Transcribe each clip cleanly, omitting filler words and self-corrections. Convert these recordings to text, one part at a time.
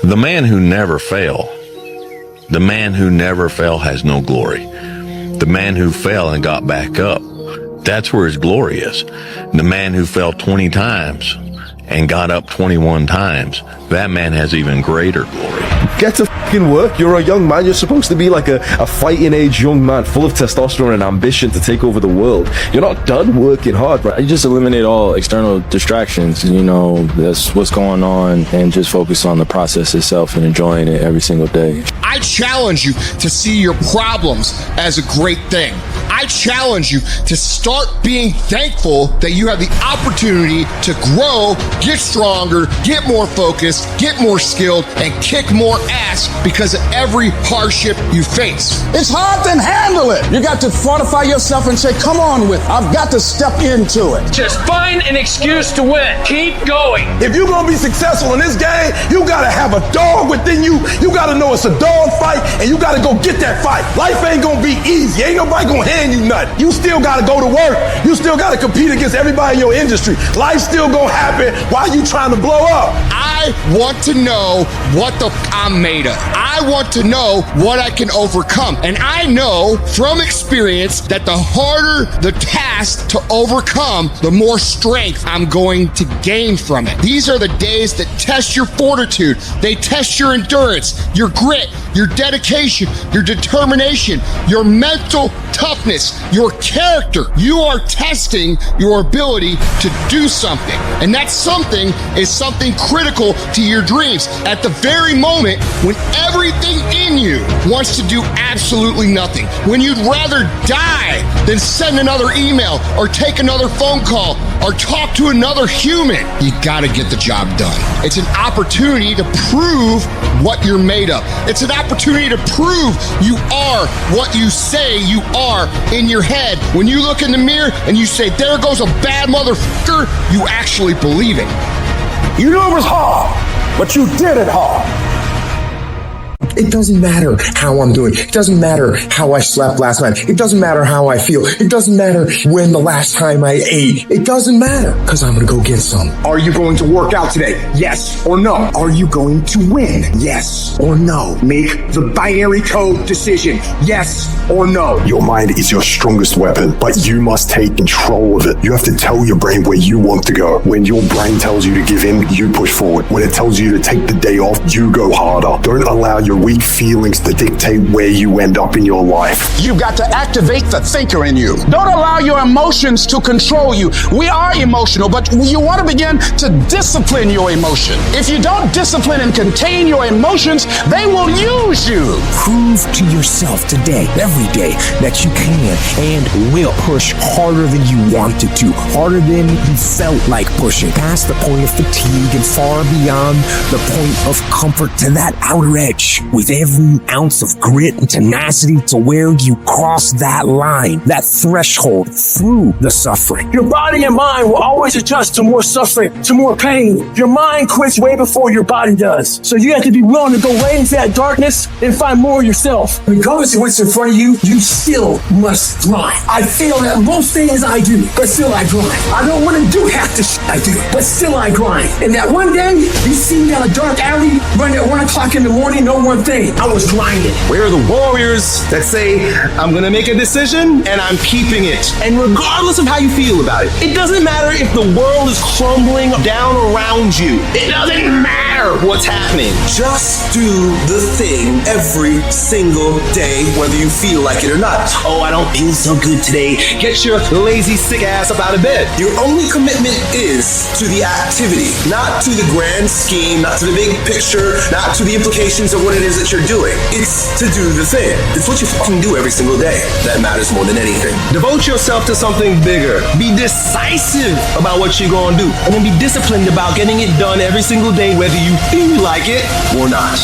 The man who never fail. The man who never fell has no glory. The man who fell and got back up, that's where his glory is. The man who fell 20 times and got up 21 times, that man has even greater glory. Get to fucking work. You're a young man. You're supposed to be like a fighting age young man full of testosterone and ambition to take over the world. You're not done working hard, right? You just eliminate all external distractions, you know, that's what's going on, and just focus on the process itself and enjoying it every single day. I challenge you to see your problems as a great thing. I challenge you to start being thankful that you have the opportunity to grow, get stronger, get more focused, get more skilled, and kick more ass because of every hardship you face. It's hard to handle it. You got to fortify yourself and say, come on with it. I've got to step into it. Just find an excuse to win. Keep going. If you're going to be successful in this game, you got to have a dog within you. You got to know it's a dog fight, and you got to go get that fight. Life ain't going to be easy. Ain't nobody going to hand you nothing. You still got to go to work. You still got to compete against everybody in your industry. Life's still going to happen while you trying to blow up. I want to know what the I'm made of. I want to know what I can overcome. And I know from experience that the harder the task to overcome, the more strength I'm going to gain from it. These are the days that test your fortitude. They test your endurance, your grit, your dedication, your determination, your mental toughness, your character. You are testing your ability to do something. And that something is something critical to your dreams. At the very moment when everything in you wants to do absolutely nothing, when you'd rather die than send another email or take another phone call or talk to another human, you gotta get the job done. It's an opportunity to prove what you're made of. It's an opportunity to prove you are what you say you are in your head. When you look in the mirror and you say, there goes a bad motherfucker, you actually believe it. You knew it was hard, but you did it hard. It doesn't matter how I'm doing. It doesn't matter how I slept last night. It doesn't matter how I feel. It doesn't matter when the last time I ate. It doesn't matter, because I'm going to go get some. Are you going to work out today? Yes or no? Are you going to win? Yes or no? Make the binary code decision. Yes or no? Your mind is your strongest weapon, but you must take control of it. You have to tell your brain where you want to go. When your brain tells you to give in, you push forward. When it tells you to take the day off, you go harder. Don't allow your weak feelings to dictate where you end up in your life. You've got to activate the thinker in you. Don't allow your emotions to control you. We are emotional, but you want to begin to discipline your emotion. If you don't discipline and contain your emotions, they will use you. Prove to yourself today, every day, that you can and will push harder than you wanted to, harder than you felt like pushing, past the point of fatigue and far beyond the point of comfort to that outer edge, with every ounce of grit and tenacity to where you cross that line, that threshold through the suffering. Your body and mind will always adjust to more suffering, to more pain. Your mind quits way before your body does. So you have to be willing to go way into that darkness and find more of yourself. Regardless of what's in front of you, you still must grind. I feel that most things I do, but still I grind. I don't want to do half the shit I do, but still I grind. And that one day, you see me down a dark alley, running at 1 o'clock in the morning, no one thing. I was grinding. We're the warriors that say, I'm gonna make a decision and I'm keeping it. And regardless of how you feel about it, it doesn't matter if the world is crumbling down around you. It doesn't matter what's happening. Just do the thing every single day, whether you feel like it or not. Oh, I don't feel so good today. Get your lazy, sick ass up out of bed. Your only commitment is to the activity, not to the grand scheme, not to the big picture, not to the implications of what it is that you're doing. It's to do the thing. It's what you fucking do every single day that matters more than anything. Devote yourself to something bigger. Be decisive about what you're gonna do, and then be disciplined about getting it done every single day, whether you feel like it or not.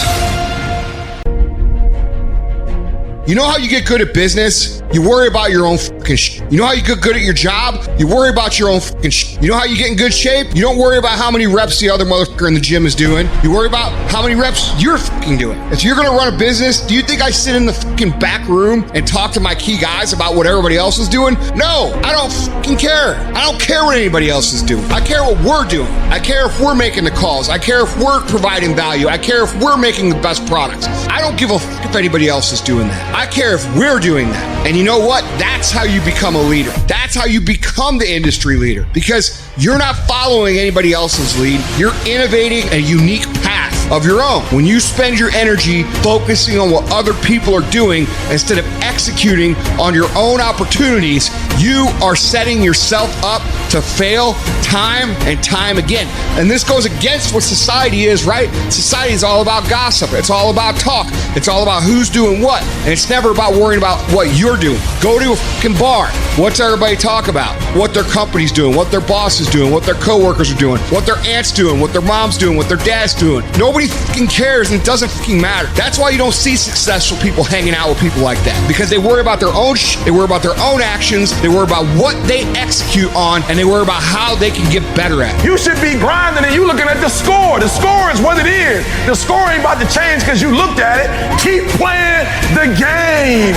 You know how you get good at business? You worry about your own fucking shit. You know how you get good at your job? You worry about your own fucking shit. You know how you get in good shape? You don't worry about how many reps the other motherfucker in the gym is doing. You worry about how many reps you're fucking doing. If you're gonna run a business, do you think I sit in the fucking back room and talk to my key guys about what everybody else is doing? No, I don't fucking care. I don't care what anybody else is doing. I care what we're doing. I care if we're making the calls. I care if we're providing value. I care if we're making the best products. I don't give a fuck if anybody else is doing that. I care if we're doing that. And you know what? That's how you become a leader. That's how you become the industry leader, because you're not following anybody else's lead. You're innovating a unique path of your own. When you spend your energy focusing on what other people are doing instead of executing on your own opportunities, you are setting yourself up to fail time and time again. And this goes against what society is, right? Society is all about gossip. It's all about talk. It's all about who's doing what. And it's never about worrying about what you're doing. Go to a fucking bar. What's everybody talk about? What their company's doing, what their boss is doing, what their coworkers are doing, what their aunt's doing, what their mom's doing, what their dad's doing. Nobody fucking cares, and it doesn't fucking matter. That's why you don't see successful people hanging out with people like that, because they worry about their own shit, they worry about their own actions, they worry about what they execute on, and they worry about how they can get better at it. You should be grinding and you looking at the score. The score is what it is. The score ain't about to change because you looked at it. Keep playing the game.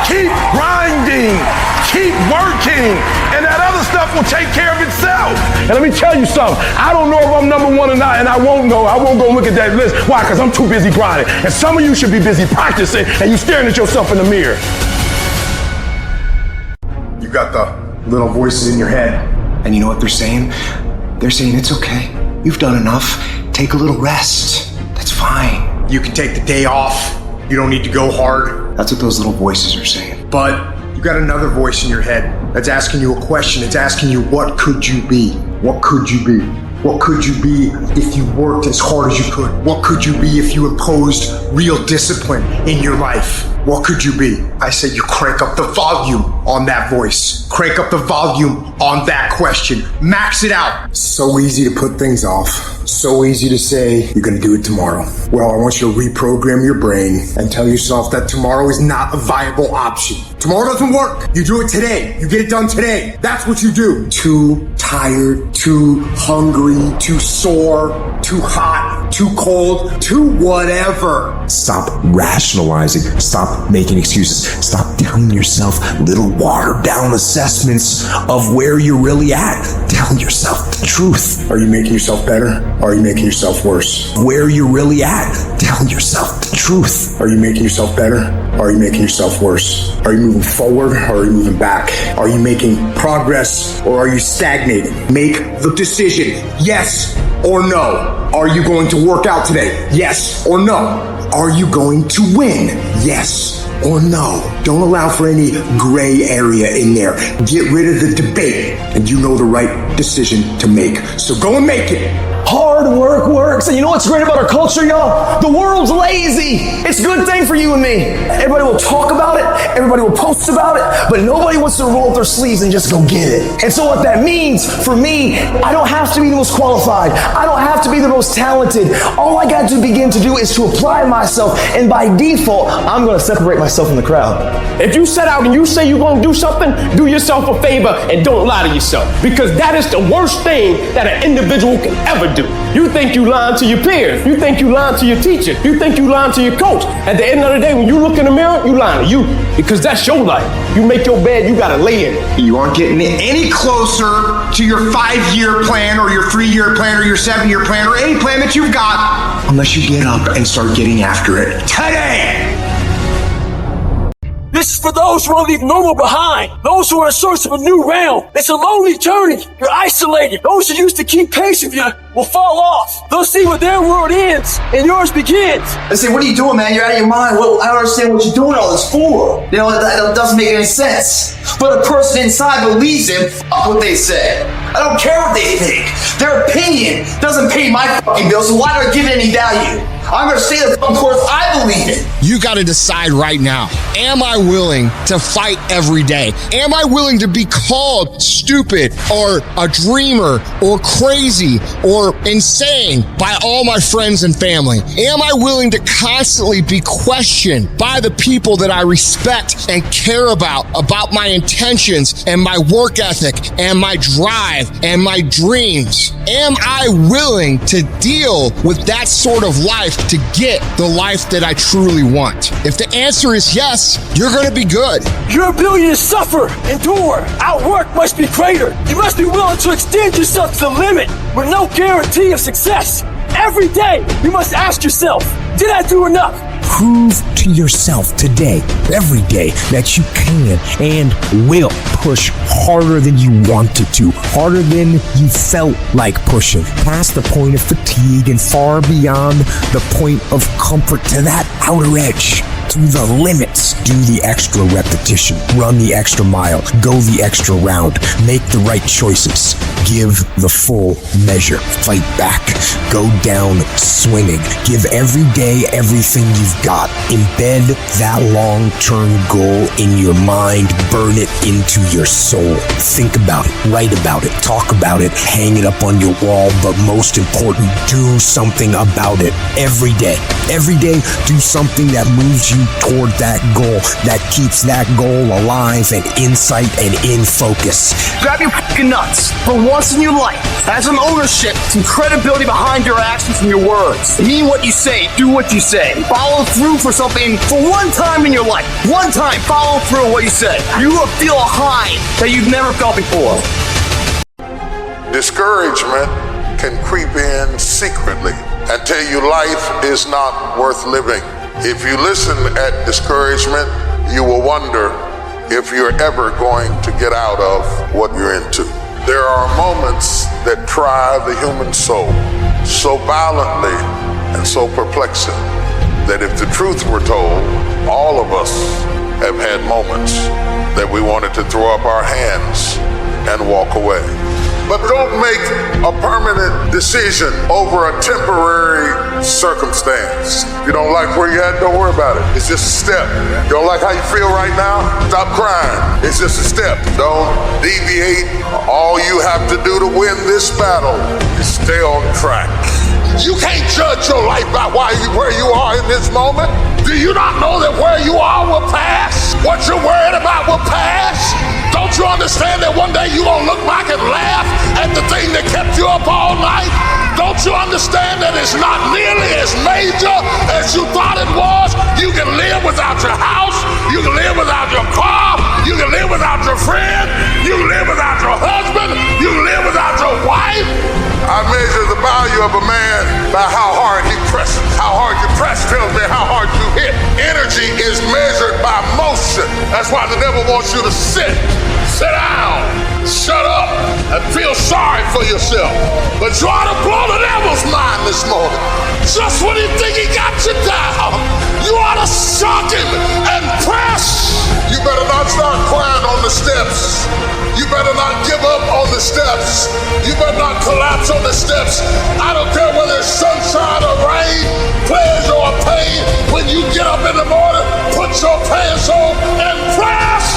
Keep grinding. Keep working. And that other stuff will take care of itself. And let me tell you something. I don't know if I'm number one or not, and I won't know. I won't go look at that list. Why? Because I'm too busy grinding. And some of you should be busy practicing, and you staring at yourself in the mirror. You got the little voices in your head. And you know what they're saying? They're saying it's okay. You've done enough. Take a little rest. That's fine. You can take the day off. You don't need to go hard. That's what those little voices are saying. But you got another voice in your head that's asking you a question. It's asking you, what could you be? What could you be? What could you be if you worked as hard as you could? What could you be if you imposed real discipline in your life? What could you be? I say you crank up the volume on that voice. Crank up the volume on that question. Max it out. So easy to put things off. So easy to say, you're gonna do it tomorrow. Well, I want you to reprogram your brain and tell yourself that tomorrow is not a viable option. Tomorrow doesn't work. You do it today. You get it done today. That's what you do. Too tired, too hungry, too sore, too hot, too cold, too whatever. Stop rationalizing. Stop making excuses. Stop telling yourself little watered down assessments of where you're really at. Tell yourself the truth. Are you making yourself better? Or are you making yourself worse? Where you're really at. Tell yourself the truth. Are you making yourself better? Or are you making yourself worse? Are you moving forward or are you moving back? Are you making progress or are you stagnating? Make the decision, yes or no. Are you going to work out today? Yes or no. Are you going to win? Yes or no. Don't allow for any gray area in there. Get rid of the debate and you know the right decision to make. So go and make it. Hard work works. And you know what's great about our culture, y'all? The world's lazy. It's a good thing for you and me. Everybody will talk about it. Everybody will post about it. But nobody wants to roll up their sleeves and just go get it. And so what that means for me, I don't have to be the most qualified. I don't have to be the most talented. All I got to begin to do is to apply myself. And by default, I'm going to separate myself from the crowd. If you set out and you say you're going to do something, do yourself a favor and don't lie to yourself. Because that is the worst thing that an individual can ever do. You think you lying to your peers. You think you lying to your teacher. You think you lying to your coach. At the end of the day, when you look in the mirror, you lying to you. Because that's your life. You make your bed, you got to lay in it. You aren't getting any closer to your 5-year plan or your 3-year plan or your 7-year plan or any plan that you've got unless you get up and start getting after it today. This is for those who want to leave normal behind. Those who are in search of a new realm. It's a lonely journey. You're isolated. Those who used to keep pace with you will fall off. They'll see where their world ends and yours begins. They say, what are you doing, man? You're out of your mind. Well, I don't understand what you're doing all this for. You know, that doesn't make any sense. But a person inside believes him. Fuck what they say. I don't care what they think. Their opinion doesn't pay my fucking bills, so why do I give it any value? I'm gonna say the course I believe in. You got to decide right now. Am I willing to fight every day? Am I willing to be called stupid or a dreamer or crazy or insane by all my friends and family? Am I willing to constantly be questioned by the people that I respect and care about my intentions and my work ethic and my drive and my dreams? Am I willing to deal with that sort of life to get the life that I truly want? If the answer is yes, you're going to be good. Your ability to suffer, endure, outwork must be greater. You must be willing to extend yourself to the limit with no guarantee of success. Every day, you must ask yourself, did I do enough? Prove to yourself today, every day, that you can and will push harder than you wanted to, harder than you felt like pushing, past the point of fatigue and far beyond the point of comfort to that outer edge. To the limits. Do the extra repetition. Run the extra mile. Go the extra round. Make the right choices. Give the full measure. Fight back. Go down swinging. Give every day everything you've got. Embed that long-term goal in your mind. Burn it into your soul. Think about it. Write about it. Talk about it. Hang it up on your wall. But most important, do something about it every day. Every day, do something that moves you toward that goal, that keeps that goal alive and in sight and in focus. Grab your fucking nuts. For once in your life, have some ownership, some credibility behind your actions and your words. Mean what you say, do what you say. Follow through for something for one time in your life. One time, follow through what you say. You will feel a high that you've never felt before. Discouragement can creep in secretly and tell you life is not worth living. If you listen at discouragement, you will wonder if you're ever going to get out of what you're into. There are moments that try the human soul so violently and so perplexing that if the truth were told, all of us have had moments that we wanted to throw up our hands and walk away. But don't make a permanent decision over a temporary circumstance. If you don't like where you're at, don't worry about it. It's just a step. You don't like how you feel right now? Stop crying. It's just a step. Don't deviate. All you have to do to win this battle is stay on track. You can't judge your life by where you are in this moment. Do you not know that where you are will pass? What you're worried about will pass? Don't you understand that one day you're going to look back and laugh at the thing that kept you up all night? Don't you understand that it's not nearly as major as you thought it was? You can live without your house. You can live without your car. You can live without your friend. You can live without your husband. You can live without your wife. I measure the value of a man by how hard he presses. How hard you press tells me how hard you hit. Energy is measured by motion. That's why the devil wants you to sit down, shut up, and feel sorry for yourself. But try to blow the devil's mind this morning. Just when he think he got you down, you ought to shock him and press. You better not start crying on the steps. You better not give up on the steps. You better not collapse on the steps. I don't care whether it's sunshine or rain, pleasure or pain. When you get up in the morning, put your pants on and press.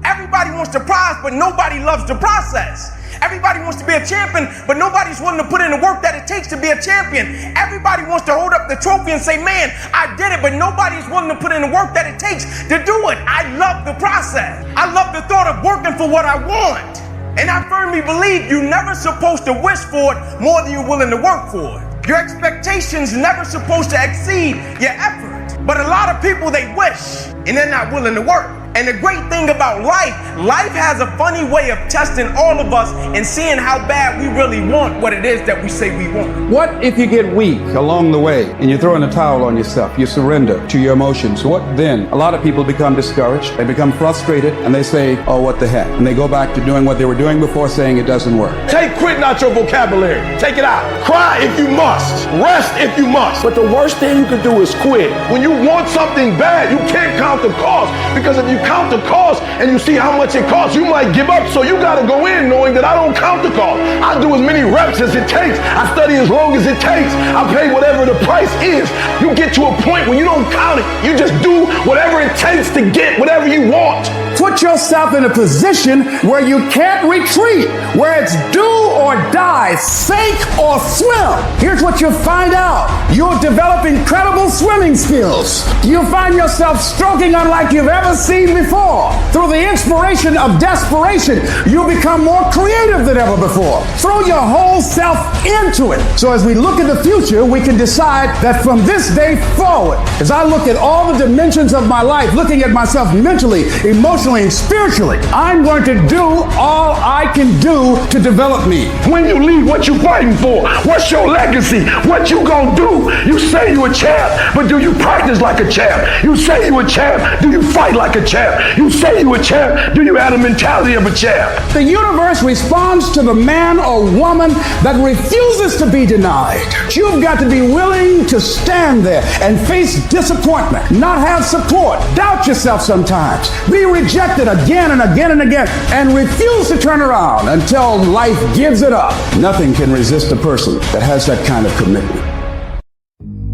Everybody wants the prize, but nobody loves the process. Everybody wants to be a champion, but nobody's willing to put in the work that it takes to be a champion. Everybody wants to hold up the trophy and say, man, I did it, but nobody's willing to put in the work that it takes to do it. I love the process. I love the thought of working for what I want. And I firmly believe you're never supposed to wish for it more than you're willing to work for it. Your expectations never supposed to exceed your effort. But a lot of people, they wish, and they're not willing to work. And the great thing about life has a funny way of testing all of us and seeing how bad we really want what it is that we say we want. What if you get weak along the way and you throw in a towel on yourself, you surrender to your emotions? What then? A lot of people become discouraged, they become frustrated, and they say, oh, what the heck? And they go back to doing what they were doing before, saying it doesn't work. Take quitting out your vocabulary. Take it out. Cry if you must. Rest if you must. But the worst thing you can do is quit. When you want something bad, you can't count the cost, because if you count the cost and you see how much it costs, you might give up. So you gotta go in knowing that I don't count the cost. I do as many reps as it takes. I study as long as it takes. I pay whatever the price is. You get to a point when you don't count it. You just do whatever it takes to get whatever you want. Put yourself in a position where you can't retreat, where it's do or die, sink or swim. Here's what you'll find out. You'll develop incredible swimming skills. You'll find yourself stroking unlike you've ever seen before. Through the inspiration of desperation, you'll become more creative than ever before. Throw your whole self into it. So as we look at the future, we can decide that from this day forward, as I look at all the dimensions of my life, looking at myself mentally, emotionally, and spiritually, I'm going to do all I can do to develop me. When you leave, what you fighting for? What's your legacy? What you gonna do? You say you a champ, but do you practice like a champ? You say you a champ, do you fight like a champ? You say you a champ, do you have the mentality of a champ? The universe responds to the man or woman that refuses to be denied. You've got to be willing to stand there and face disappointment, not have support, doubt yourself sometimes, be rejected again and again and again, and refuse to turn around until life gives it up. Nothing can resist a person that has that kind of commitment.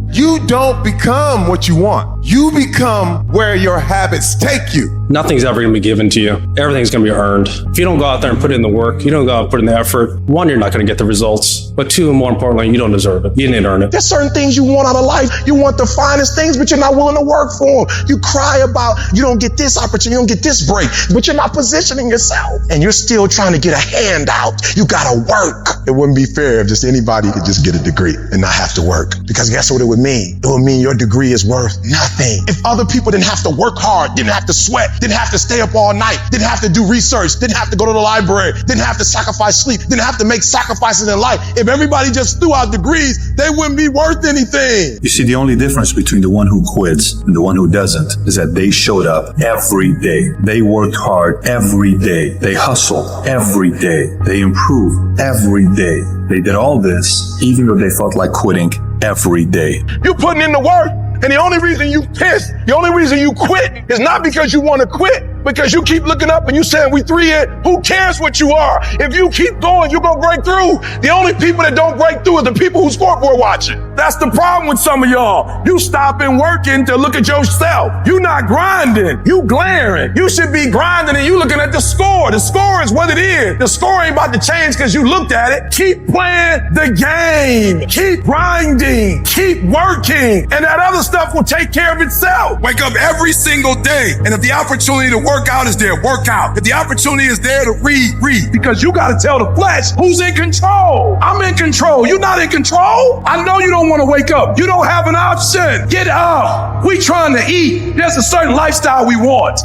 You don't become what you want. You become where your habits take you. Nothing's ever going to be given to you. Everything's going to be earned. If you don't go out there and put in the work, you don't go out and put in the effort, one, you're not going to get the results. But two, and more importantly, you don't deserve it. You didn't earn it. There's certain things you want out of life. You want the finest things, but you're not willing to work for them. You cry about you don't get this opportunity, you don't get this break, but you're not positioning yourself. And you're still trying to get a handout. You got to work. It wouldn't be fair if just anybody could just get a degree and not have to work. Because guess what it would mean? It would mean your degree is worth nothing. If other people didn't have to work hard, didn't have to sweat, didn't have to stay up all night, didn't have to do research, didn't have to go to the library, didn't have to sacrifice sleep, didn't have to make sacrifices in life. If everybody just threw out degrees, they wouldn't be worth anything. You see, the only difference between the one who quits and the one who doesn't is that they showed up every day. They worked hard every day. They hustled every day. They improved every day. They did all this even though they felt like quitting every day. You putting in the work, and the only reason you pissed, the only reason you quit is not because you want to quit, because you keep looking up and you saying we 3 in. Who cares what you are? If you keep going, you're going to break through. The only people that don't break through are the people who scoreboard watching. That's the problem with some of y'all. You stopping working to look at yourself. You not grinding. You glaring. You should be grinding and you looking at the score. The score is what it is. The score ain't about to change because you looked at it. Keep playing the game. Keep grinding. Keep working. And that other stuff will take care of itself. Wake up every single day. And if the opportunity to work out is there, work out. If the opportunity is there to read. Because you got to tell the flesh who's in control. I'm in control. You're not in control. I know you don't want to wake up. You don't have an option. Get up. We trying to eat. There's a certain lifestyle we want.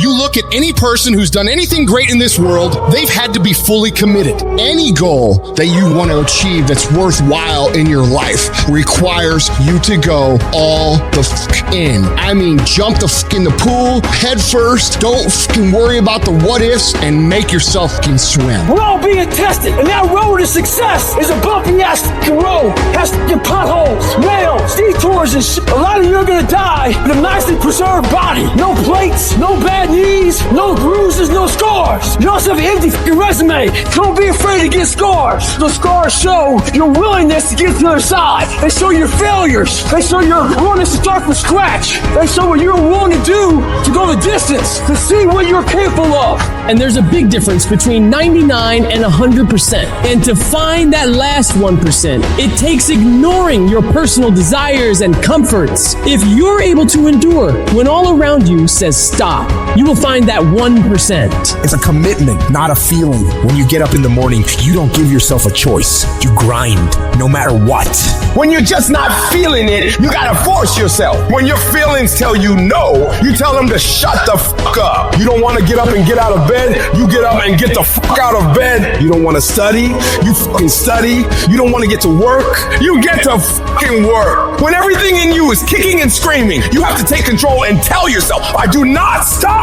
You look at any person who's done anything great in this world, they've had to be fully committed. Any goal that you want to achieve that's worthwhile in your life requires you to go all the f*** in. I mean, jump the f*** in the pool, head first, don't f***ing worry about the what ifs, and make yourself f***ing swim. We're all being tested, and that road to success is a bumpy ass f***ing road. Has f***ing potholes, nails, detours, and shit. A lot of you are gonna die with a nicely preserved body. No plates, no bad knees, no bruises, no scars. You also have an empty f***ing resume. Don't be afraid to get scars. The scars show your willingness to get to the other side. They show your failures. They show your willingness to start from scratch. They show what you're willing to do to go the distance, to see what you're capable of. And there's a big difference between 99 and 100%. And to find that last 1%, it takes ignoring your personal desires and comforts. If you're able to endure when all around you says stop, you will find that 1%. It's a commitment, not a feeling. When you get up in the morning, you don't give yourself a choice. You grind, no matter what. When you're just not feeling it, you gotta force yourself. When your feelings tell you no, you tell them to shut the fuck up. You don't wanna get up and get out of bed, you get up and get the fuck out of bed. You don't wanna study, you fucking study. You don't wanna get to work, you get to fucking work. When everything in you is kicking and screaming, you have to take control and tell yourself, I do not stop.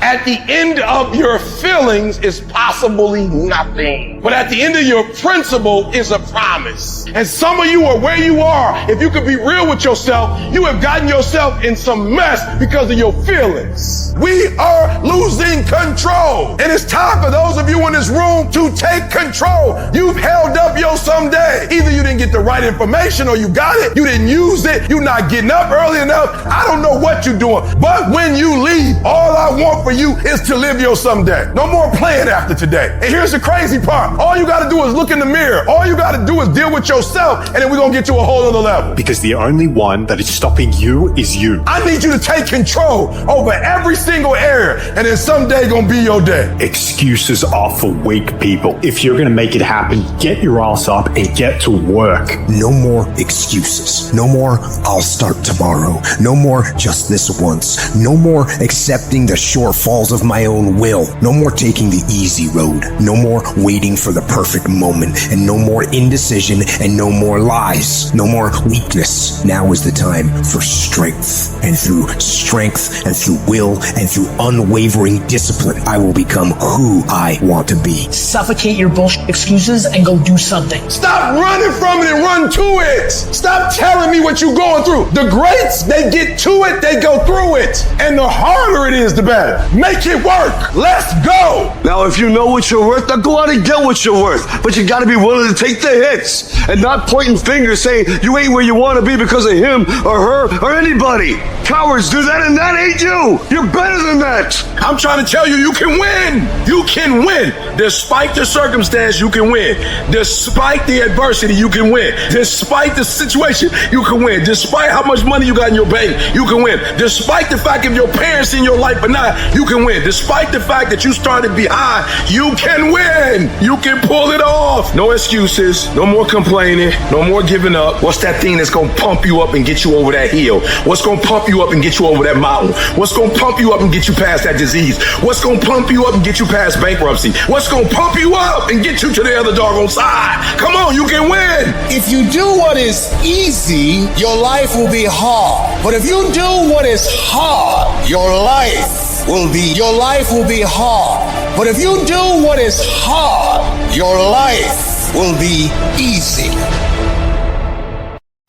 At the end of your feelings is possibly nothing. But at the end of your principle is a promise. And some of you are where you are. If you could be real with yourself, you have gotten yourself in some mess because of your feelings. We are losing control. And it's time for those of you in this room to take control. You've held up your someday. Either you didn't get the right information or you got it. You didn't use it. You're not getting up early enough. I don't know what you're doing. But when you leave, all I want for you is to live your someday. No more playing after today. And here's the crazy part. All you got to do is look in the mirror. All you got to do is deal with yourself, and then we're going to get to a whole other level. Because the only one that is stopping you is you. I need you to take control over every single area, and then someday going to be your day. Excuses are for weak people. If you're going to make it happen, get your ass up and get to work. No more excuses. No more, I'll start tomorrow. No more, just this once. No more accepting the shortfalls of my own will. No more taking the easy road. No more waiting for the perfect moment. And no more indecision and no more lies. No more weakness. Now is the time for strength. And through strength and through will and through unwavering discipline, I will become who I want to be. Suffocate your bullshit excuses and go do something. Stop running from it and run to it. Stop telling me what you're going through. The greats, they get to it, they go through it. And the harder it is, the better. Make it work. Let's go. Now, if you know what you're worth, then go out and get what you're worth. But you gotta be willing to take the hits and not pointing fingers saying you ain't where you want to be because of him or her or anybody. Cowards do that, and that ain't you. You're better than that. I'm trying to tell you, you can win. You can win. Despite the circumstance, you can win. Despite the adversity, you can win. Despite the situation, you can win. Despite how much money you got in your bank, you can win. Despite the fact if your parents in your life or not, you can win. Despite the fact that you started behind, you can win. You can pull it off. No excuses. No more complaining. No more giving up. What's that thing that's going to pump you up and get you over that hill? What's going to pump you up and get you over that mountain? What's going to pump you up and get you past that disease? What's going to pump you up and get you past bankruptcy? What's going to pump you up and get you to the other doggone side? Come on, you can win. If you do what is easy, your life will be hard. But if you do what is hard, your life will be hard. But if you do what is hard, your life will be easy.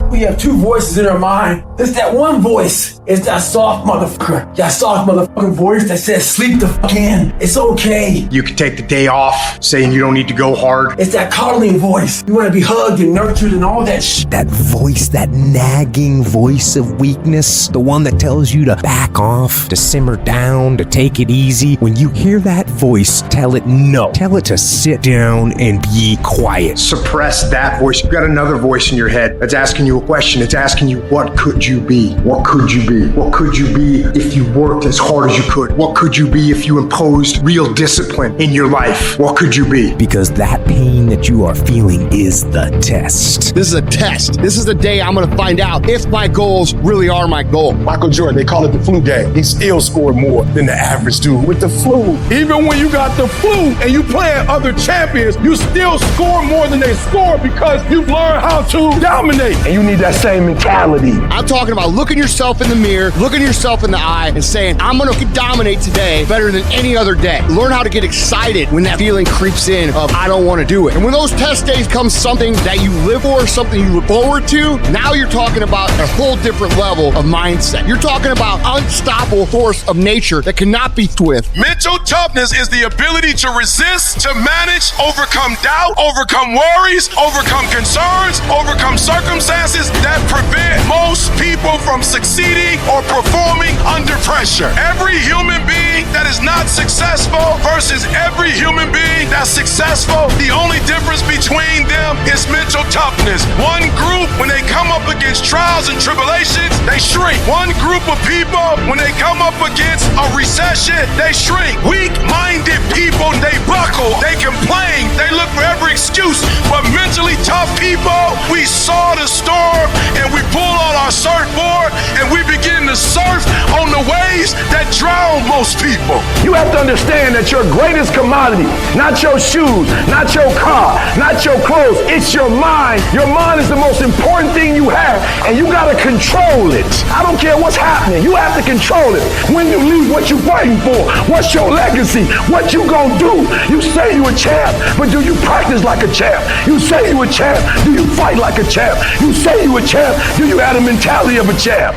We have two voices in our mind. There's that one voice. It's that soft motherfucker. That soft motherfucking voice that says, sleep the fuck in. It's okay. You can take the day off saying you don't need to go hard. It's that coddling voice. You want to be hugged and nurtured and all that shit. That voice, that nagging voice of weakness, the one that tells you to back off, to simmer down, to take it easy. When you hear that voice, tell it no. Tell it to sit down and be quiet. Suppress that voice. You've got another voice in your head that's asking you a question. It's asking you, what could you be? What could you be? What could you be if you worked as hard as you could? What could you be if you imposed real discipline in your life? What could you be? Because that pain that you are feeling is the test. This is a test. This is the day I'm going to find out if my goals really are my goal. Michael Jordan, they call it the flu game. He still scored more than the average dude with the flu. Even when you got the flu and you playing other champions, you still score more than they score because you've learned how to dominate. And you need that same mentality. I'm talking about looking yourself in the mirror, looking yourself in the eye and saying, I'm going to dominate today better than any other day. Learn how to get excited when that feeling creeps in of, I don't want to do it. And when those test days come something that you live for, something you look forward to, now you're talking about a whole different level of mindset. You're talking about unstoppable force of nature that cannot be thwarted. Mental toughness is the ability to resist, to manage, overcome doubt, overcome worries, overcome concerns, overcome circumstances that prevent most people from succeeding or performing under pressure. Every human being that is not successful versus every human being that's successful, the only difference between them is mental toughness. One group, when they come up against trials and tribulations, they shrink. One group of people, when they come up against a recession, they shrink. Weak-minded people, they buckle, they complain, they look for every excuse. But mentally tough people, we saw the storm and we pull on our surfboard and we begin to surf on the the ways that drown most people. You have to understand that your greatest commodity, not your shoes, not your car, not your clothes, it's your mind. Your mind is the most important thing you have, and you gotta control it. I don't care what's happening, you have to control it. When you leave, what you fighting for? What's your legacy? What you gonna do? You say you a champ, but do you practice like a champ? You say you a champ, do you fight like a champ? You say you a champ, do you have the mentality of a champ?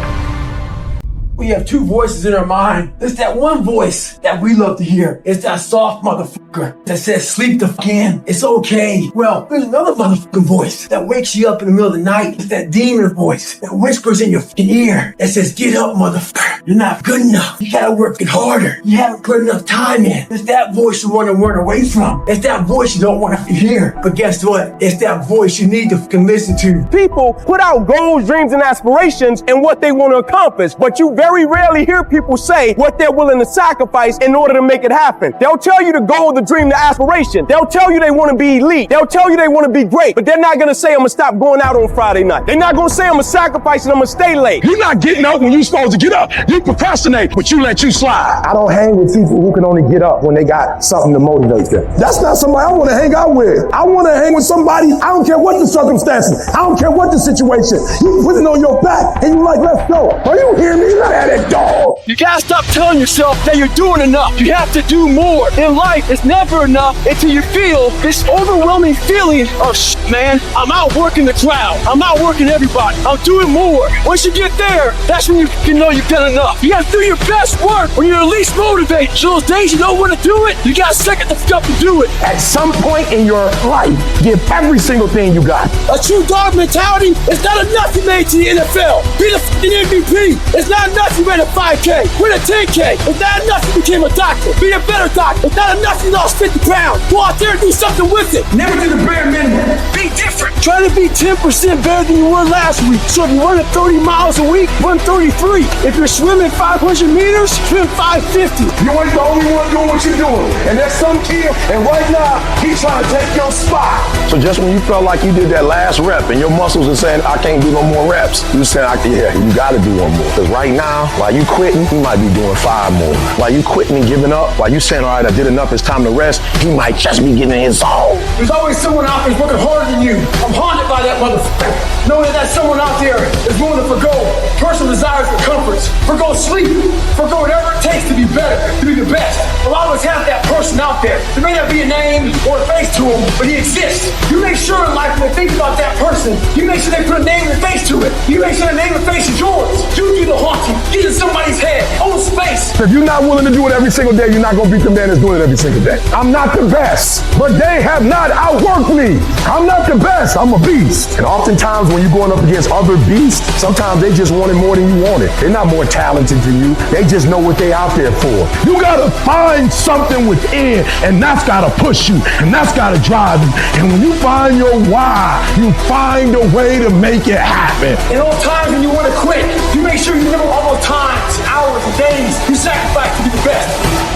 We have two voices in our mind. There's that one voice that we love to hear. It's that soft motherfucker that says, sleep the fuck in. It's okay. Well, there's another motherfucking voice that wakes you up in the middle of the night. It's that demon voice that whispers in your fucking ear that says, get up, motherfucker. You're not good enough. You gotta work it harder. You haven't put enough time in. It's that voice you want to run away from. It's that voice you don't want to hear. But guess what? It's that voice you need to fucking listen to. People put out goals, dreams, and aspirations and what they want to accomplish, but you very rarely hear people say what they're willing to sacrifice in order to make it happen. They'll tell you the goal, the dream, the aspiration. They'll tell you they want to be elite. They'll tell you they want to be great, but they're not going to say, I'm going to stop going out on Friday night. They're not going to say, I'm going to sacrifice and I'm going to stay late. You're not getting up when you're supposed to get up. You procrastinate, but you let you slide. I don't hang with people who can only get up when they got something to motivate them. That's not somebody I want to hang out with. I want to hang with somebody, I don't care what the circumstances, I don't care what the situation. You put it on your back and you like, let's go. Are you hearing me? You gotta have that dog. You gotta stop telling yourself that you're doing enough. You have to do more. In life, it's never enough until you feel this overwhelming feeling of man, I'm outworking the crowd. I'm outworking everybody. I'm doing more. Once you get there, that's when you can know you've done enough. You gotta do your best work when you're least motivated. So those days you don't want to do it, you gotta second the fuck up to do it. At some point in your life, give every single thing you got. A true dog mentality is not enough you made to the NFL. Be the fucking MVP. It's not enough you ran a 5K. Win a 10K. It's not enough you became a doctor. Be a better doctor. It's not enough you lost 50 pounds. Go out there and do something with it. Never do the bare minimum. Be different. Try to be 10% better than you were last week. So if you run 30 miles a week, run 33. If you're swimming 500 meters, swim 550. You ain't the only one doing what you're doing. And there's some kid, and right now, he's trying to take your spot. So just when you felt like you did that last rep and your muscles are saying, I can't do no more reps, you saying, yeah, you gotta do one more. Because right now, while you quitting, you might be doing 5 more. While you quitting and giving up, while you saying, all right, I did enough, it's time to rest, he might just be getting in his zone. There's always someone out there working harder than you. I'm haunted by that motherfucker. Knowing that someone out there is willing to forgo personal desires and comforts, forgo sleep, forgo whatever it takes to be better, to be the best. A lot of us have that person out there. There may not be a name or a face to him, but he exists. You make sure in life when they think about that person, you make sure they put a name and face to it. You make sure the name and face is yours. You do the haunting. Get in somebody's head. Own space. If you're not willing to do it every single day, you're not going to beat the man that's doing it every single day. I'm not the best, but they have not outworked me. I'm not the best. I'm a beast. And oftentimes when you're going up against other beasts, sometimes they just want it more than you want it. They're not more talented than you. They just know what they out there for. You got to find something within, and that's got to push you, and that's got to drive you. And when you find your why, you find a way to make it happen. In all times when you want to quit, you make sure you remember all those times, hours, and days you sacrifice to be the best.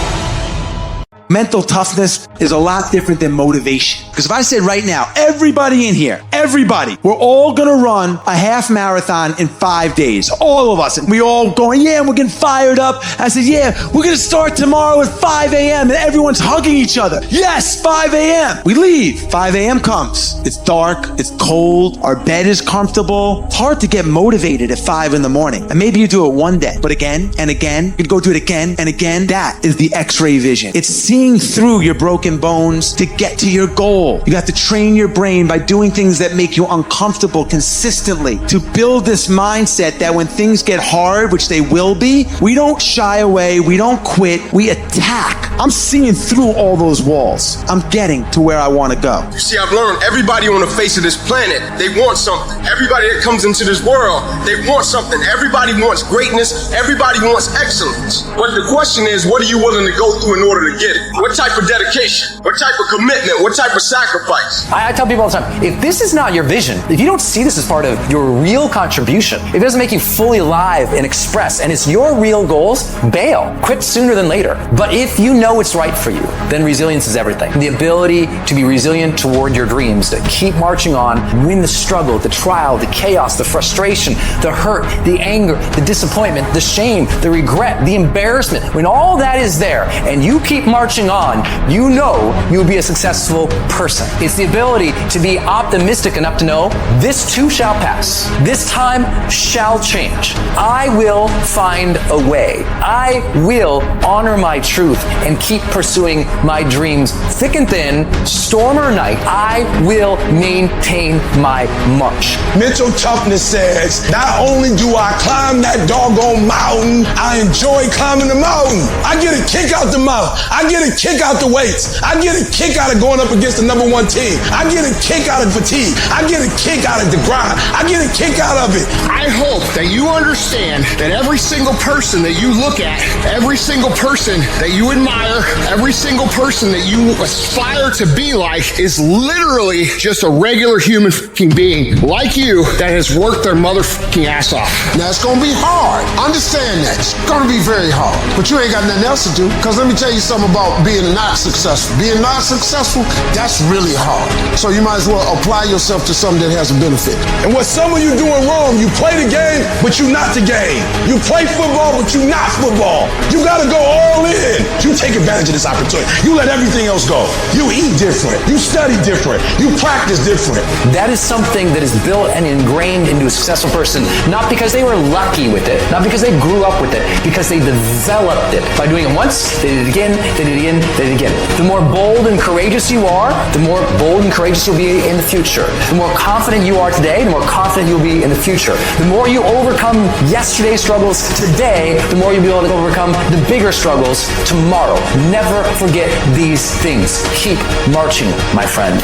Mental toughness is a lot different than motivation. Because if I said right now, everybody in here, everybody, we're all gonna run a half marathon in 5 days. All of us. And we all going, yeah, and we're getting fired up. I said, yeah, we're gonna start tomorrow at 5 a.m. And everyone's hugging each other. Yes, 5 a.m. We leave. 5 a.m. comes. It's dark. It's cold. Our bed is comfortable. It's hard to get motivated at 5 in the morning. And maybe you do it one day, but again and again, you can go do it again and again. That is the X-ray vision. It's seeing through your broken bones to get to your goal. You have to train your brain by doing things that make you uncomfortable consistently to build this mindset that when things get hard, which they will be, we don't shy away, we don't quit, we attack. I'm seeing through all those walls. I'm getting to where I want to go. You see, I've learned everybody on the face of this planet, they want something. Everybody that comes into this world, they want something. Everybody wants greatness. Everybody wants excellence. But the question is, what are you willing to go through in order to get it? What type of dedication? What type of commitment? What type of sacrifice? I tell people all the time, if this is not your vision, if you don't see this as part of your real contribution, if it doesn't make you fully alive and express, and it's your real goals, bail. Quit sooner than later. But if you know it's right for you, then resilience is everything. The ability to be resilient toward your dreams, to keep marching on, win the struggle, the trial, the chaos, the frustration, the hurt, the anger, the disappointment, the shame, the regret, the embarrassment. When all that is there and you keep marching on, you know you'll be a successful person. It's the ability to be optimistic enough to know this too shall pass. This time shall change. I will find a way. I will honor my truth and keep pursuing my dreams thick and thin, storm or night. I will maintain my march. Mental toughness says, not only do I climb that doggone mountain, I enjoy climbing the mountain. I get a kick out the mountain. I get a kick out the weights. I get a kick out of going up against the number one team. I get a kick out of fatigue. I get a kick out of the grind. I get a kick out of it. I hope that you understand that every single person that you look at, every single person that you admire, every single person that you aspire to be like is literally just a regular human fucking being like you that has worked their motherfucking ass off. Now it's gonna be hard. Understand that. It's gonna be very hard. But you ain't got nothing else to do. Cause let me tell you something about being not successful. Being not successful, that's really hard. So you might as well apply yourself to something that has a benefit. And what some of you doing wrong, you play the game, but you not the game. You play football, but you not football. You gotta go all in. You take advantage of this opportunity. You let everything else go. You eat different. You study different. You practice different. That is something that is built and ingrained into a successful person, not because they were lucky with it, not because they grew up with it, because they developed it. By doing it once, they did it again, they did it again, they did it again. The more bold and courageous you are, the more bold and courageous you'll be in the future. The more confident you are today, the more confident you'll be in the future. The more you overcome yesterday's struggles today, the more you'll be able to overcome the bigger struggles tomorrow. Never forget these things. Keep marching, my friend.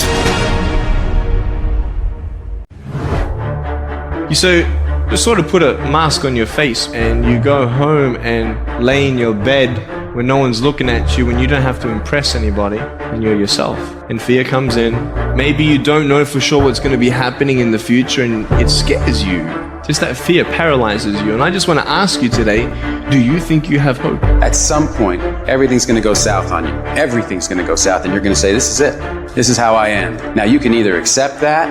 You just sort of put a mask on your face and you go home and lay in your bed when no one's looking at you and you don't have to impress anybody and you're yourself. And fear comes in. Maybe you don't know for sure what's going to be happening in the future and it scares you. Just that fear paralyzes you. And I just want to ask you today, do you think you have hope? At some point, everything's going to go south on you. Everything's going to go south and you're going to say, this is it. This is how I am. Now you can either accept that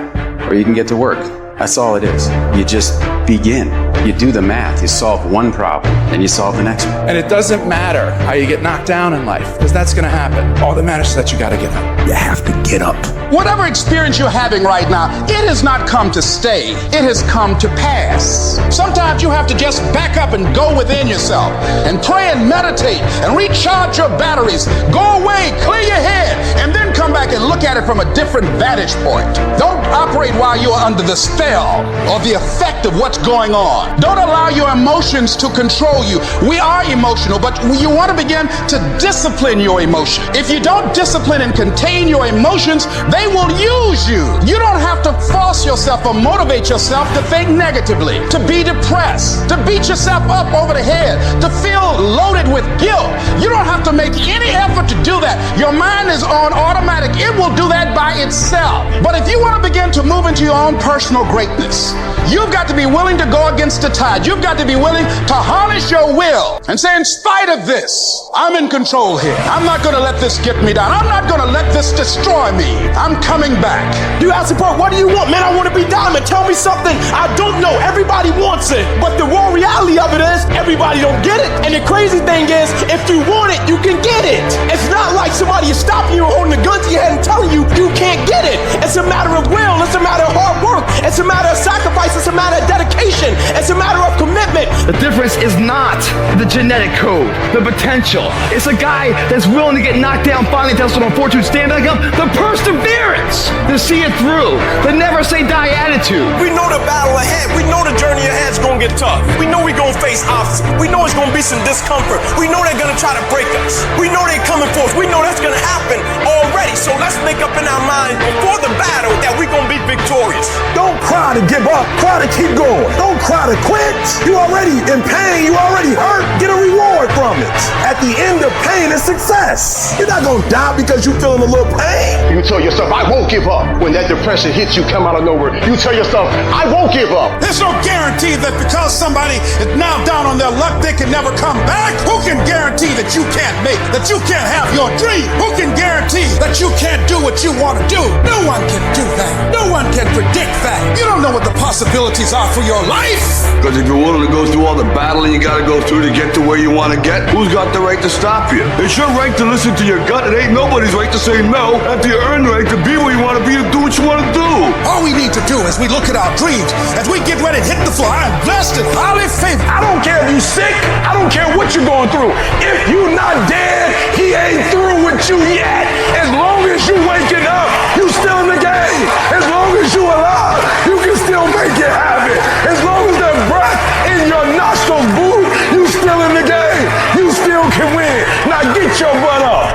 or you can get to work. That's all it is. You just begin. You do the math. You solve one problem, then you solve the next one. And it doesn't matter how you get knocked down in life, because that's going to happen. All that matters is that you got to get up. You have to get up. Whatever experience you're having right now, it has not come to stay. It has come to pass. Sometimes you have to just back up and go within yourself and pray and meditate and recharge your batteries. Go away, clear your head, and then come back and look at it from a different vantage point. Don't operate while you are under the spell or the effect of what's going on. Don't allow your emotions to control you. We are emotional, but you want to begin to discipline your emotion. If you don't discipline and contain your emotions, they will use you. You don't have to force yourself or motivate yourself to think negatively, to be depressed, to beat yourself up over the head, to feel loaded with guilt. You don't have to make any effort to do that. Your mind is on automatic. It will do that by itself. But if you want to begin to move into your own personal greatness, you've got to be willing to go against the tide. You've got to be willing to harness your will and say, in spite of this, I'm in control here. I'm not going to let this get me down. I'm not going to let this destroy me. I'm coming back. You ask the part, what do you want? Man, I want to be diamond. Tell me something. I don't know. Everybody wants it. But the raw reality of it is everybody don't get it. And the crazy thing is, if you want it, you can get it. It's not like somebody is stopping you or holding the gun to your head and telling you you can't get it. It's a matter of will. It's a matter of hard work. It's a matter of sacrifice. It's a matter of dedication. It's a matter of commitment. The difference is not the genetic code, the potential. It's a guy that's willing to get knocked down, finally test on fortune, stand back up, the perseverance to see it through, the never say die attitude. We know the battle ahead. We know the journey ahead is going to get tough. We know we're going to face obstacles. We know it's going to be some discomfort. We know they're going to try to break us. We know they're coming for us. We know that's going to happen already. So let's make up in our mind before the battle that we're going to be victorious. Don't cry to give up. Cry to keep going. Don't cry to quit. You already in pain. You already hurt. Get a reward from it. At the end of pain is success. You're not going to die because you're feeling a little pain. You tell yourself, I won't give up. When that depression hits you, come out of nowhere. You tell yourself, I won't give up. There's no guarantee that because somebody is now down on their luck, they can never come back. Who can guarantee that you can't make, that you can't have your dream? Who can guarantee that you can't do what you want to do? No one can do that. No one can predict that. You don't know what the possibilities are for your life. Because if you're willing to go through all the battling you gotta go through to get to where you want to get, who's got the right to stop you? It's your right to listen to your gut. It ain't nobody's right to say no. After you earn the right to be where you want to be and do what you want to do. All we need to do is we look at our dreams, as we get ready to hit the floor. I'm blessed and highly favored. I don't care if you're sick. I don't care what you're going through. If you're not dead, he ain't through with you yet. As long as you waking up, you still in the game. As long as you alive, you can still make it happen. As long as that breath in your nostrils, boo, you still in the game. You still can win. Now get your butt up.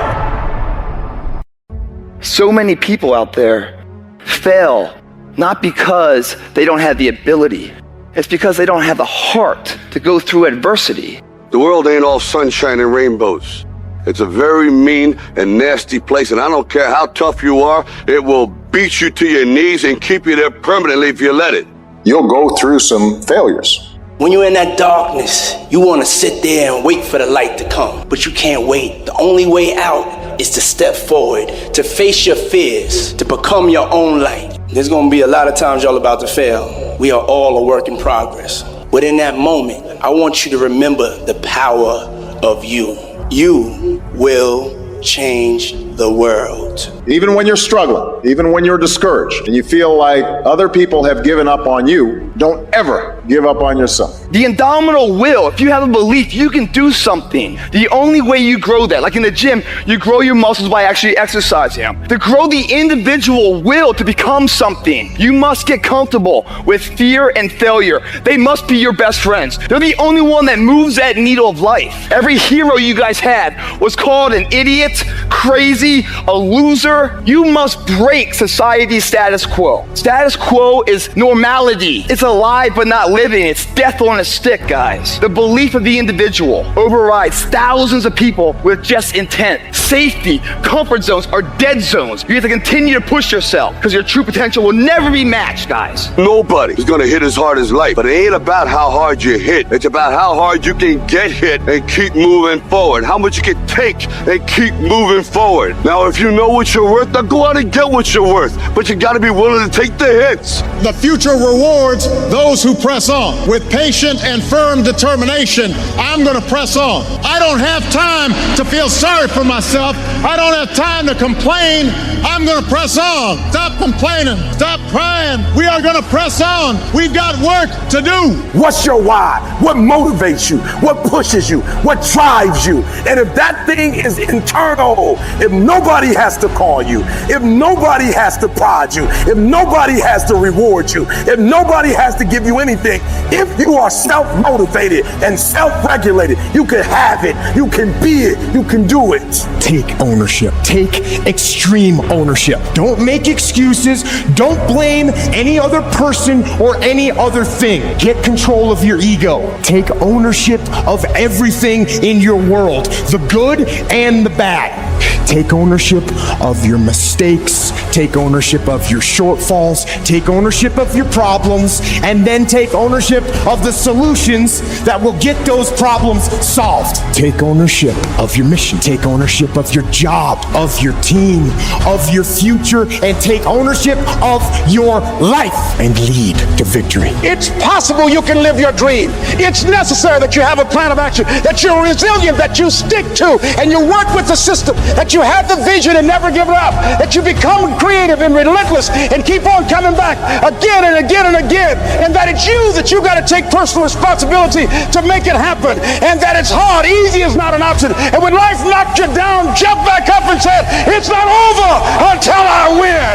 So many people out there fail not because they don't have the ability. It's because they don't have the heart to go through adversity. The world ain't all sunshine and rainbows. It's a very mean and nasty place, and I don't care how tough you are, it will beat you to your knees and keep you there permanently if you let it. You'll go through some failures. When you're in that darkness, you want to sit there and wait for the light to come, but you can't wait. The only way out is to step forward, to face your fears, to become your own light. There's going to be a lot of times y'all about to fail. We are all a work in progress. But in that moment, I want you to remember the power of you. You will change the world. Even when you're struggling, even when you're discouraged, and you feel like other people have given up on you, don't ever give up on yourself. The indomitable will, if you have a belief, you can do something. The only way you grow that, like in the gym, you grow your muscles by actually exercising. To grow the individual will to become something, you must get comfortable with fear and failure. They must be your best friends. They're the only one that moves that needle of life. Every hero you guys had was called an idiot, crazy, a loser. You must break society's status quo. Status quo is normality. It's alive but not living. It's death on a stick, guys. The belief of the individual overrides thousands of people with just intent. Safety, comfort zones are dead zones. You have to continue to push yourself because your true potential will never be matched, guys. Nobody is gonna hit as hard as life, but it ain't about how hard you hit. It's about how hard you can get hit and keep moving forward. How much you can take and keep moving forward. Now, if you know what you're worth, now go out and get what you're worth. But you gotta be willing to take the hits. The future rewards those who press on. With patient and firm determination, I'm gonna press on. I don't have time to feel sorry for myself. I don't have time to complain. I'm gonna press on. Stop complaining. Stop crying. We are gonna press on. We've got work to do. What's your why? What motivates you? What pushes you? What drives you? And if that thing is internal, if nobody has to call you, if nobody has to prod you, if nobody has to reward you, if nobody has to give you anything, if you are self-motivated and self-regulated, you can have it, you can be it, you can do it. Take ownership. Take extreme ownership. Don't make excuses. Don't blame any other person or any other thing. Get control of your ego. Take ownership of everything in your world, the good and the bad. Take ownership of your mistakes. Take ownership of your shortfalls. Take ownership of your problems. And then take ownership of the solutions that will get those problems solved. Take ownership of your mission. Take ownership of your job, of your team, of your future, and take ownership of your life and lead to victory. It's possible you can live your dream. It's necessary that you have a plan of action, that you're resilient, that you stick to, and you work with the system, that you have the vision and never give it up, that you become creative and relentless and keep on coming back again and again and again, and that it's you that you got to take personal responsibility to make it happen, and that it's hard. Easy is not an option. And when life knocked you down, jump back up and said, it's not over until I win.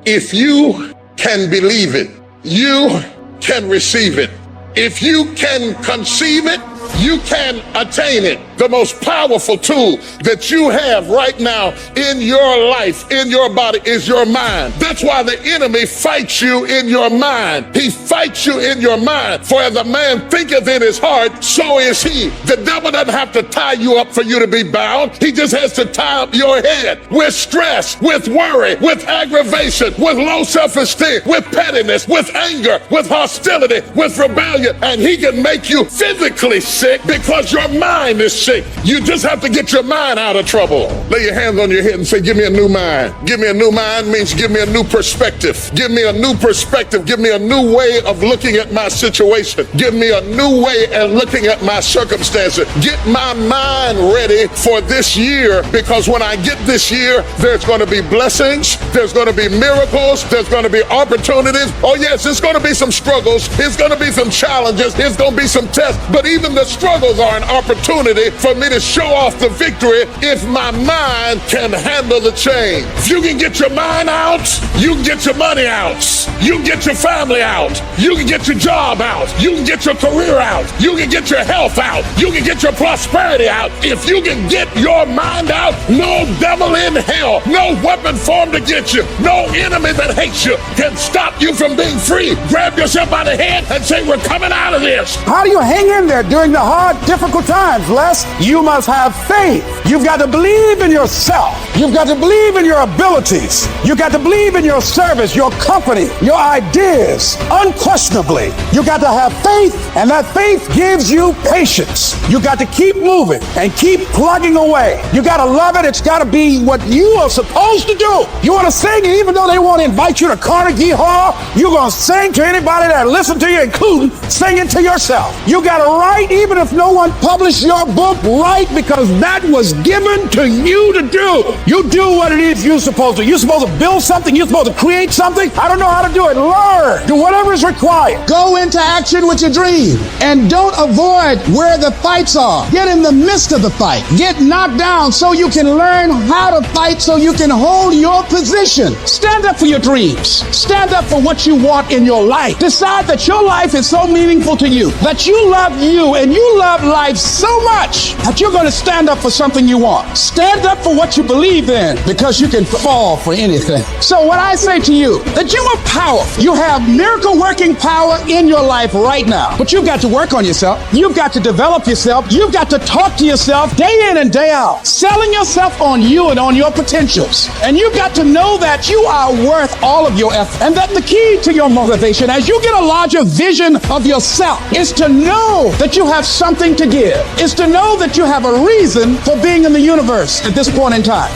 If you can believe it, you can receive it. If you can conceive it, you can attain it. The most powerful tool that you have right now in your life, in your body, is your mind. That's why the enemy fights you in your mind. He fights you in your mind. For as a man thinketh in his heart, so is he. The devil doesn't have to tie you up for you to be bound. He just has to tie up your head with stress, with worry, with aggravation, with low self-esteem, with pettiness, with anger, with hostility, with rebellion. And he can make you physically sick because your mind is sick. You just have to get your mind out of trouble. Lay your hands on your head and say, give me a new mind. Give me a new mind means give me a new perspective. Give me a new perspective. Give me a new way of looking at my situation. Give me a new way of looking at my circumstances. Get my mind ready for this year, because when I get this year, there's going to be blessings. There's going to be miracles. There's going to be opportunities. Oh yes, there's going to be some struggles. It's going to be some challenges. It's going to be some tests. But even the struggles are an opportunity for me to show off the victory if my mind can handle the change. If you can get your mind out, you can get your money out. You can get your family out. You can get your job out. You can get your career out. You can get your health out. You can get your prosperity out. If you can get your mind out, no devil in hell, no weapon formed against you, no enemy that hates you can stop you from being free. Grab yourself by the head and say, we're coming out of this. How do you hang in there during the hard, difficult times, Les? You must have faith. You've got to believe in yourself. You've got to believe in your abilities. You've got to believe in your service, your company, your ideas. Unquestionably, you got to have faith, and that faith gives you patience. You got to keep moving and keep plugging away. You got to love it. It's got to be what you are supposed to do. You want to sing, and even though they want to invite you to Carnegie Hall, you're going to sing to anybody that listens to you, including singing to yourself. You got to write, even if no one published your book, write, because that was given to you to do. You do what it is you're supposed to. You're supposed to build something. You're supposed to create something. I don't know how to do it. Learn. Do whatever is required. Go into action with your dream, and don't avoid where the fights are. Get in the midst of the fight. Get knocked down so you can learn how to fight, so you can hold your position. Stand up for your dreams. Stand up for what you want in your life. Decide that your life is so meaningful to you, that you love you and you love life so much that you're going to stand up for something you want. Stand up for what you believe in, because you can fall for anything. So what I say to you, that you are powerful. You have miracle working power in your life right now, but you've got to work on yourself. You've got to develop yourself. You've got to talk to yourself day in and day out, selling yourself on you and on your potentials. And you've got to know that you are worth all of your effort, and that the key to your motivation, as you get a larger vision of yourself, is to know that you have something to give, is to know that you have a reason for being in the universe at this point in time.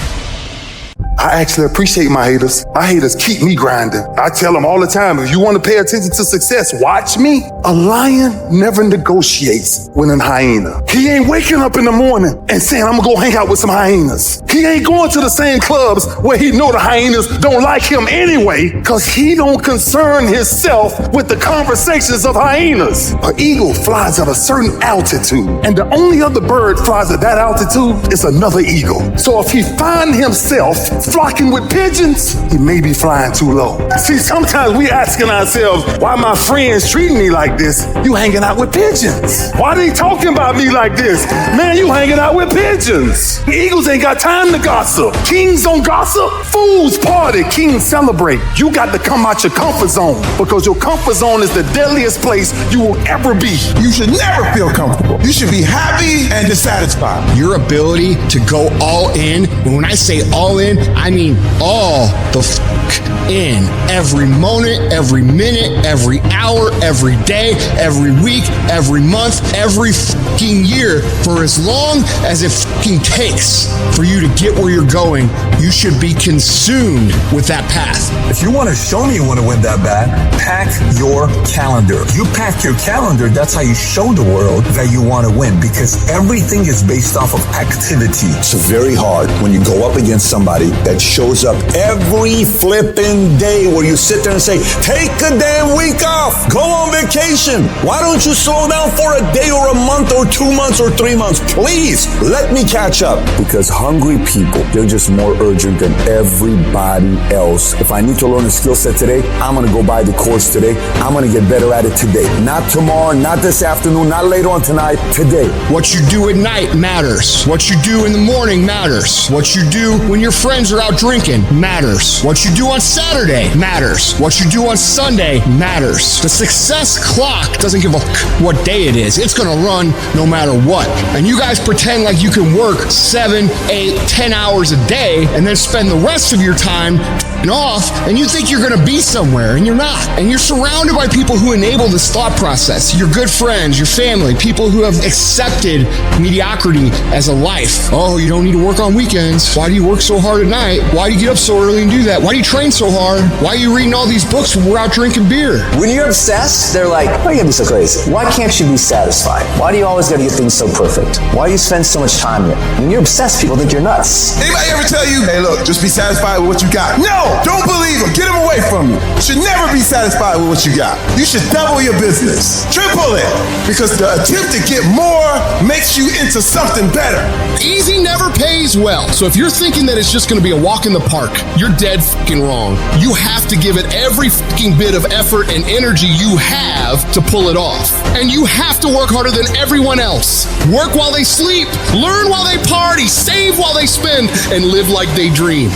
I actually appreciate my haters. My haters keep me grinding. I tell them all the time, if you want to pay attention to success, watch me. A lion never negotiates with a hyena. He ain't waking up in the morning and saying, I'm gonna go hang out with some hyenas. He ain't going to the same clubs where he know the hyenas don't like him anyway, because he don't concern himself with the conversations of hyenas. An eagle flies at a certain altitude, and the only other bird flies at that altitude is another eagle. So if he find himself flocking with pigeons, he may be flying too low. See, sometimes we asking ourselves, why my friends treating me like this? You hanging out with pigeons. Why they talking about me like this? Man, you hanging out with pigeons. Eagles ain't got time to gossip. Kings don't gossip. Fools party, kings celebrate. You got to come out your comfort zone, because your comfort zone is the deadliest place you will ever be. You should never feel comfortable. You should be happy and dissatisfied. Your ability to go all in, and when I say all in, I mean all the in. Every moment, every minute, every hour, every day, every week, every month, every fucking year, for as long as it fucking takes for you to get where you're going. You should be consumed with that path. If you want to show me you want to win that bad, pack your calendar. You pack your calendar, that's how you show the world that you want to win, because everything is based off of activity. It's very hard when you go up against somebody that shows up every flipping day where you sit there and say, take a damn week off, go on vacation. Why don't you slow down for a day or a month or 2 months or 3 months? Please, let me catch up. Because hungry people, they're just more urgent than everybody else. If I need to learn a skill set today, I'm going to go buy the course today. I'm going to get better at it today. Not tomorrow, not this afternoon, not later on tonight, today. What you do at night matters. What you do in the morning matters. What you do when your friends are out drinking matters. What you do on Saturday matters. What you do on Sunday matters. The success clock doesn't give a what day it is. It's gonna run no matter what. And you guys pretend like you can work 7, 8, 10 hours a day and then spend the rest of your time off, and you think you're gonna be somewhere, and you're not. And you're surrounded by people who enable this thought process. Your good friends, your family, people who have accepted mediocrity as a life. Oh, you don't need to work on weekends. Why do you work so hard at night? Why do you get up so early and do that? Why do you train so hard? Why are you reading all these books when we're out drinking beer? When you're obsessed, they're like, why are you gonna be so crazy? Why can't you be satisfied? Why do you always gotta get things so perfect? Why do you spend so much time here? When you're obsessed, people think you're nuts. Anybody ever tell you, hey look, just be satisfied with what you got? No! Don't believe him. Get him away from you. You should never be satisfied with what you got. You should double your business. Triple it. Because the attempt to get more makes you into something better. Easy never pays well. So if you're thinking that it's just gonna be a walk in the park, you're dead fucking wrong. You have to give it every fucking bit of effort and energy you have to pull it off. And you have to work harder than everyone else. Work while they sleep, learn while they party, save while they spend, and live like they dream.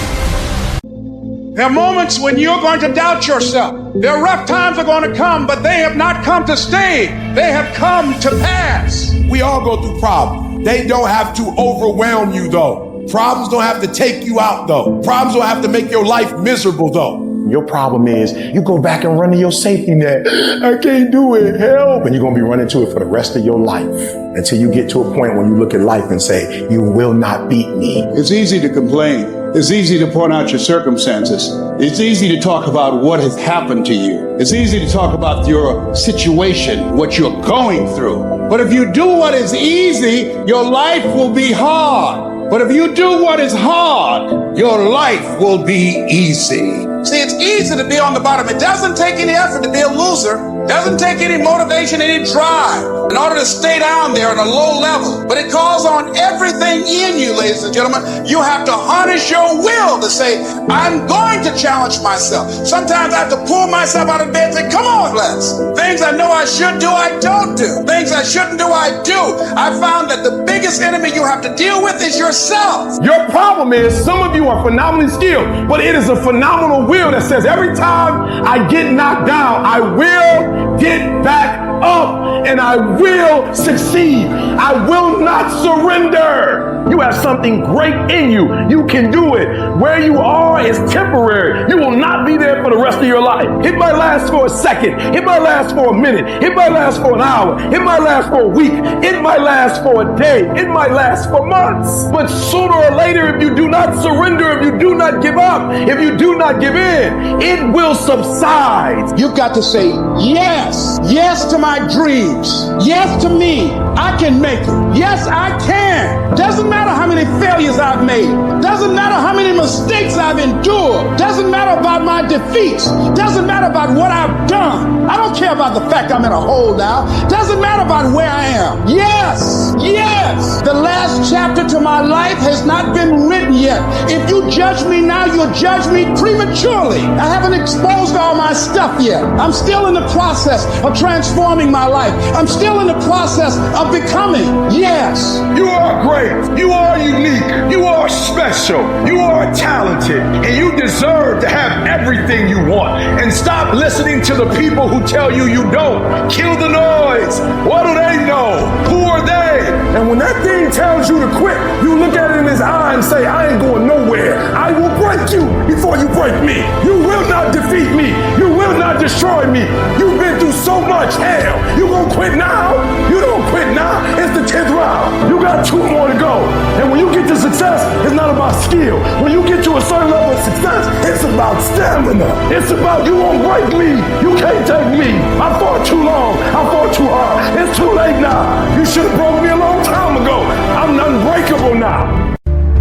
There are moments when you're going to doubt yourself. There are rough times are going to come, but they have not come to stay. They have come to pass. We all go through problems. They don't have to overwhelm you, though. Problems don't have to take you out, though. Problems don't have to make your life miserable, though. Your problem is you go back and run to your safety net. I can't do it, help. And you're going to be running to it for the rest of your life until you get to a point when you look at life and say, you will not beat me. It's easy to complain. It's easy to point out your circumstances. It's easy to talk about what has happened to you. It's easy to talk about your situation, what you're going through. But if you do what is easy, your life will be hard. But if you do what is hard, your life will be easy. See, it's easy to be on the bottom. It doesn't take any effort to be a loser. Doesn't take any motivation, any drive in order to stay down there at a low level. But it calls on everything in you, ladies and gentlemen. You have to harness your will to say, I'm going to challenge myself. Sometimes I have to pull myself out of bed and say, come on, Les. Things I know I should do, I don't do. Things I shouldn't do, I do. I found that the biggest enemy you have to deal with is yourself. Your problem is some of you are phenomenally skilled, but it is a phenomenal will that says every time I get knocked down, I will get back up and I will succeed. I will not surrender. You have something great in you. You can do it. Where you are is temporary. You will not be there for the rest of your life. It might last for a second. It might last for a minute. It might last for an hour. It might last for a week. It might last for a day. It might last for months. But sooner or later, if you do not surrender, if you do not give up, if you do not give in, it will subside. You've got to say yes. Yes to my dreams. Yes to me. I can make it. Yes, I can. Doesn't matter how many failures I've made. Doesn't matter how many mistakes I've endured. Doesn't matter about my defeats. Doesn't matter about what I've done. I don't care about the fact I'm in a hole now. Doesn't matter about where I am. Yes, yes. The last chapter to my life has not been written yet. If you judge me now, you'll judge me prematurely. I haven't exposed all my stuff yet. I'm still in the process of transforming my life. I'm still in the process of becoming. Yes. You are great. You are unique. You are special. You are talented. And you deserve to have everything you want. And stop listening to the people who tell you you don't. Kill the noise. What do they know? Who are they? And when that thing tells you to quit, you look at it in his eye and say, I ain't going nowhere. I will break you before you break me. You will not defeat me. You will not destroy me. You've been through so much hell. You gonna quit now? You don't quit now. It's the 10th round. You got 2 more to go. And when you get to success, it's not about skill. When you get to a certain level of success, it's about stamina. It's about you won't break me. You can't take me. I fought too long. I fought too hard. It's too late now. You should have broke me a long time ago. I'm unbreakable now.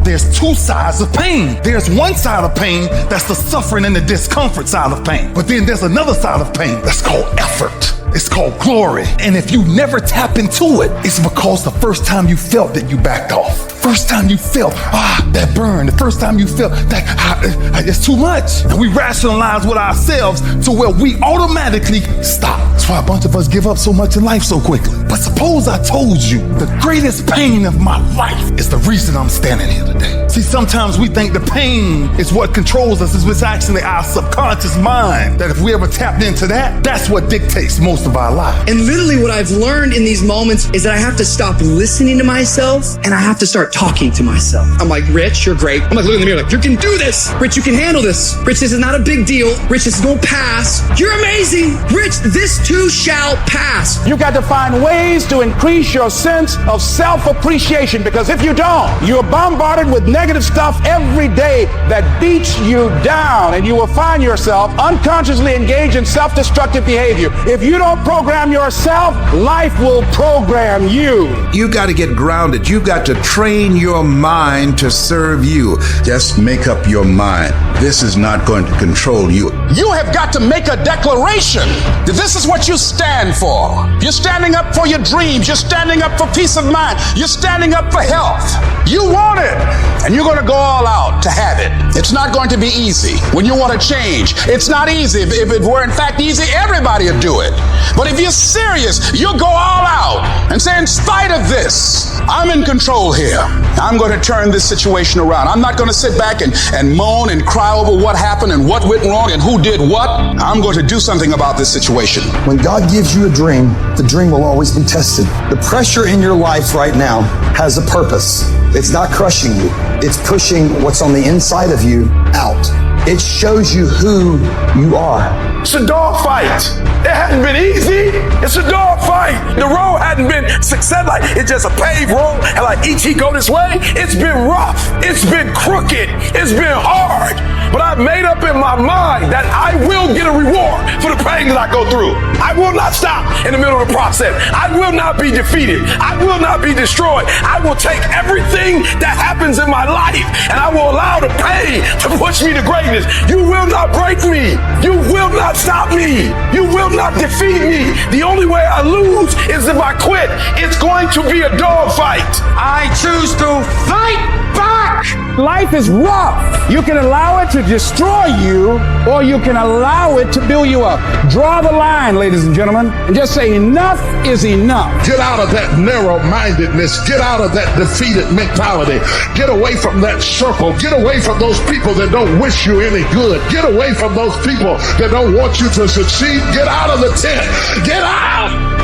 there's two sides of pain. There's one side of pain that's the suffering and the discomfort side of pain. But then there's another side of pain that's called effort. It's called glory. And if you never tap into it, it's because the first time you felt it, you backed off. First time you felt, that burn. The first time you felt that, it's too much. And we rationalize with ourselves to where we automatically stop. That's why a bunch of us give up so much in life so quickly. But suppose I told you the greatest pain of my life is the reason I'm standing here today. See, sometimes we think the pain is what controls us. It's actually our subconscious mind. That if we ever tapped into that, that's what dictates most of our lives. And literally what I've learned in these moments is that I have to stop listening to myself and I have to start talking to myself. I'm like, Rich, you're great. I'm like, looking in the mirror like, you can do this. Rich, you can handle this. Rich, this is not a big deal. Rich, this is gonna pass. You're amazing. Rich, this too shall pass. You got to find ways to increase your sense of self-appreciation, because if you don't, you're bombarded with negative stuff every day that beats you down, and you will find yourself unconsciously engaged in self-destructive behavior. If you don't program yourself, life will program you. You got to get grounded. You got to train your mind to serve you. Just make up your mind. This is not going to control you. You have got to make a declaration that this is what you stand for. You're standing up for your dreams. You're standing up for peace of mind. You're standing up for health. You want it, and you're going to go all out to have it. It's not going to be easy when you want to change. It's not easy. If it were in fact easy, everybody would do it. But if you're serious, you'll go all out and say, in spite of this, I'm in control here. I'm going to turn this situation around. I'm not going to sit back and moan and cry over what happened and what went wrong and who did what. I'm going to do something about this situation. When God gives you a dream, the dream will always be tested. The pressure in your life right now has a purpose. It's not crushing you. It's pushing what's on the inside of you out. It shows you who you are. It's a dog fight. It hadn't been easy. It's a dog fight. The road hadn't been success, like it's just a paved road and like each he go this way. It's been rough. It's been crooked. It's been hard. But I've made up in my mind that I will get a reward for the pain that I go through. I will not stop in the middle of the process. I will not be defeated. I will not be destroyed. I will take everything that happens in my life and I will allow the pain to push me to greatness. You will not break me. You will not stop me. You will not defeat me. The only way I lose is if I quit. It's going to be a dog fight. I choose to fight back. Life is rough. You can allow it to destroy you, or you can allow it to build you up. Draw the line, ladies and gentlemen, and just say enough is enough. Get out of that narrow-mindedness. Get out of that defeated mentality. Get away from that circle. Get away from those people that don't wish you any good. Get away from those people that don't want you to succeed. Get out of the tent. Get out!